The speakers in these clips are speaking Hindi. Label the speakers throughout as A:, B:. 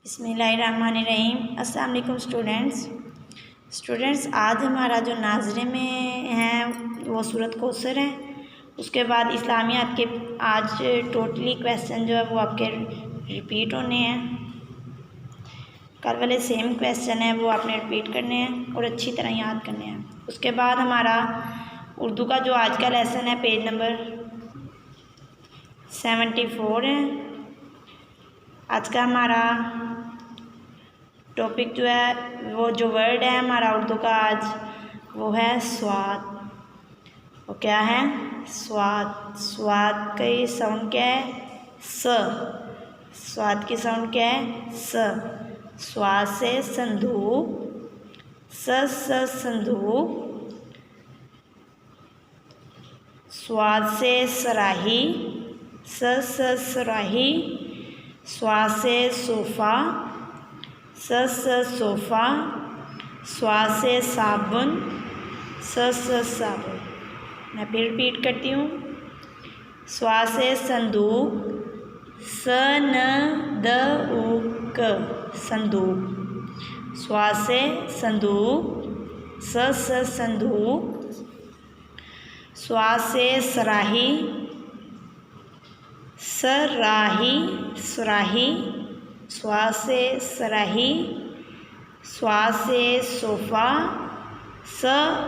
A: बिस्मिल्लाहिर्रहमानिर्रहीम। अस्सलाम वालेकुम स्टूडेंट्स, आज हमारा जो नाज़रे में है वो सूरत कौसर है। उसके बाद इस्लामियात के आज टोटली क्वेश्चन जो है वो आपके रिपीट होने हैं। कल वाले सेम क्वेश्चन है वो आपने रिपीट करने हैं और अच्छी तरह याद करने हैं। उसके बाद हमारा उर्दू का जो आज का लेसन है पेज नंबर 74 है। आज का हमारा टॉपिक जो है वो जो वर्ड है हमारा उर्दू का आज वो है स्वाद। वो क्या है? स्वाद। स्वाद की साउंड क्या है? स। स्वाद की साउंड क्या है? स। स्वाद से संदूक, स संदूक। स्वाद से सराही, स सराही। स्वाद से सोफ़ा, स सोफ़ा। स्वाद से साबुन, स साबुन। मैं फिर रिपीट करती हूँ। स्वाद से संदूक, स न द उ क संदूक। स्वाद से संदूक, स संदूक। स्वाद से सराही, सराही सराही। स्वाद से सराही। स्वाद से सोफ़ा, स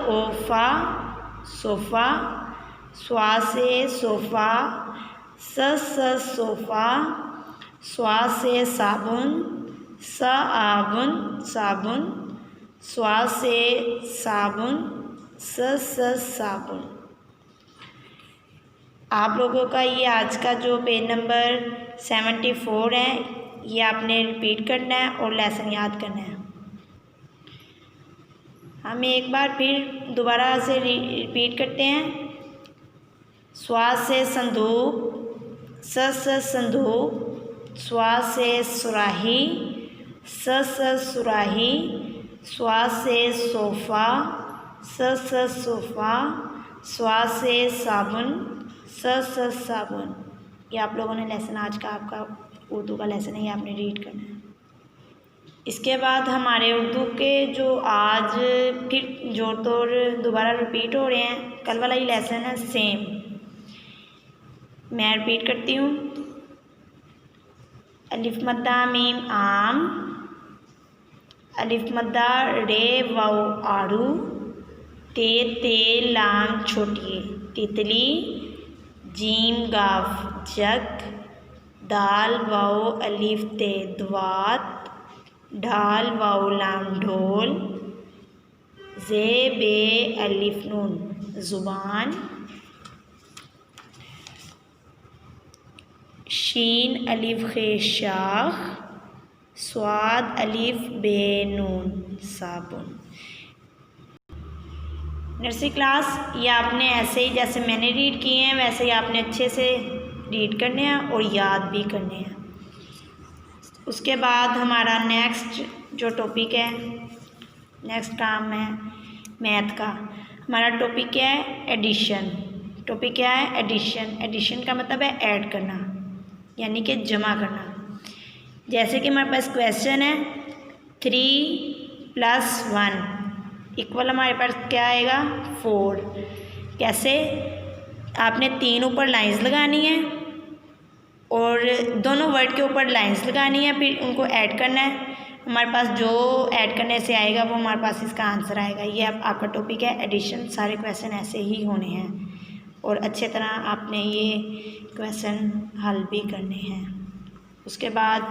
A: ओफ़ा सोफ़ा। स्वाद से सोफ़ा, स सोफ़ा। स्वाद से साबुन, स आबुन साबुन। स्वाद से साबुन, स साबुन। आप लोगों का ये आज का जो पेज नंबर 74 है ये आपने रिपीट करना है और लेसन याद करना है। हम एक बार फिर दोबारा से रिपीट करते हैं। स्वाद से संदूक, स संदूक। स्वाद से सुराही, स सुराही। स्वाद से सोफ़ा, स सोफ़ा। स्वाद से साबुन, स साबुन। ये आप लोगों ने लेसन आज का आपका उर्दू का लेसन है ये आपने रीड करना है। इसके बाद हमारे उर्दू के जो आज फिर जोड़ तोड़ दोबारा रिपीट हो रहे हैं। कल वाला ही लेसन है सेम। मैं रिपीट करती हूँ। अलिफ मद्दा मीम आम, अलिफ मद्दा रे वाव आड़ू, ते लाम छोटिए तितली, जीम गाफ जग, दाल वाव अलिफ ते द्वात, ढाल वाव लाम ढोल, जे बे अलिफ नून ज़ुबान, शीन अलिफ खे शाख, स्वाद अलिफ बे नून साबुन। नर्सरी क्लास ये आपने ऐसे ही जैसे मैंने रीड किए हैं वैसे ही आपने अच्छे से रीड करने हैं और याद भी करने हैं। उसके बाद हमारा नेक्स्ट जो टॉपिक है, नेक्स्ट काम है मैथ का। हमारा टॉपिक क्या है? एडिशन। टॉपिक क्या है? एडिशन। एडिशन का मतलब है ऐड करना यानी कि जमा करना। जैसे कि हमारे पास क्वेश्चन है 3 + 1 इक्वल हमारे पास क्या आएगा? 4। कैसे? आपने 3 ऊपर लाइंस लगानी है और दोनों वर्ड के ऊपर लाइंस लगानी है, फिर उनको ऐड करना है। हमारे पास जो ऐड करने से आएगा वो हमारे पास इसका आंसर आएगा। ये आपका टॉपिक है एडिशन। सारे क्वेश्चन ऐसे ही होने हैं और अच्छे तरह आपने ये क्वेश्चन हल भी करने हैं। उसके बाद